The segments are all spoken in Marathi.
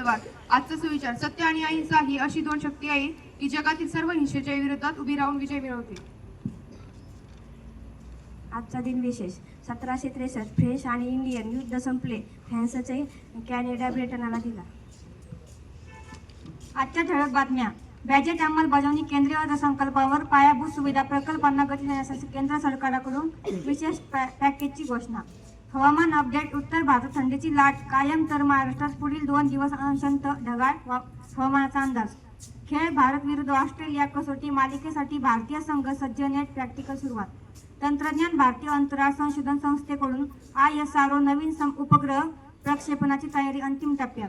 तलवार. आजचा सुविचार: सत्य आणि अहिंसा ही अशी दोन शक्ती आहे की जगातील सर्व हिंसेच्या विरोधात उभी राहून विजय मिळवते. आजचा दिन विशेष: 1763 फ्रेंच आणि इंडियन युद्ध संपले. फ्रान्सचे कॅनडा ब्रिटनला दिला. आजच्या ठळक बातम्या: बजेट अंमलबजावणी केंद्रीय अर्थसंकल्पावर पायाभूत सुविधा प्रकल्पांना गती देण्यासाठी केंद्र सरकारकडून विशेष पॅकेजची घोषणा. हवामान अपडेट: उत्तर भारतात थंडीची लाट कायम तर महाराष्ट्रात पुढील 2 दिवस अंशतः ढगाळ हवामानाचा अंदाज. खेळ: भारत विरुद्ध ऑस्ट्रेलिया कसोटी मालिकेसाठी भारतीय संघ सज्ज. नेट प्रॅक्टिकल सुरुवात. तंत्रज्ञान: भारतीय अंतराळ संशोधन संस्थेकडून ISRO नवीन उपग्रह प्रक्षेपणाची तयारी अंतिम टप्प्यात.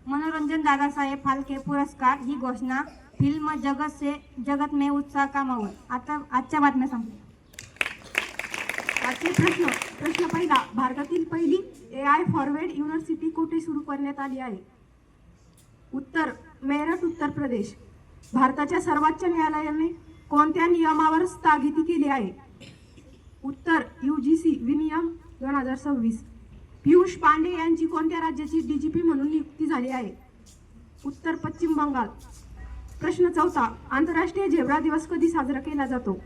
मनोरंजन: दादासाहेब फाल्के पुरस्कार ही घोषणा. फिल्म जगत में उत्साह का माहोल. आता आजच्या बातम्या संपल्या. आजचे प्रश्न पहिला: भारतातील पहिली AI फॉरवर्ड युनिव्हर्सिटी कुठे सुरू करण्यात आली आहे? उत्तर: मेरठ, उत्तर प्रदेश. भारताच्या सर्वोच्च न्यायालयाने कोणत्या नियमावर स्थगिती केली आहे? उत्तर: UGC विनियम 2026. पियुष पांडे यांची कोणत्या राज्याची DGP म्हणून नियुक्ती झाली आहे? उत्तर: पश्चिम बंगाल. प्रश्न चौथा: आंतरराष्ट्रीय झेब्रा दिवस कधी साजरा केला जातो?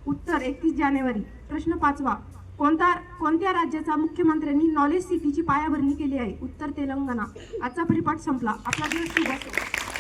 उत्तर: 31 जानेवारी. प्रश्न पाचवा: कोणत्या राज्याच्या मुख्यमंत्र्यांनी नॉलेज सिटीची पायाभरणी केली आहे? उत्तर: तेलंगणा. आजचा परिपाठ संपला. आपला दिवस शुभ असो.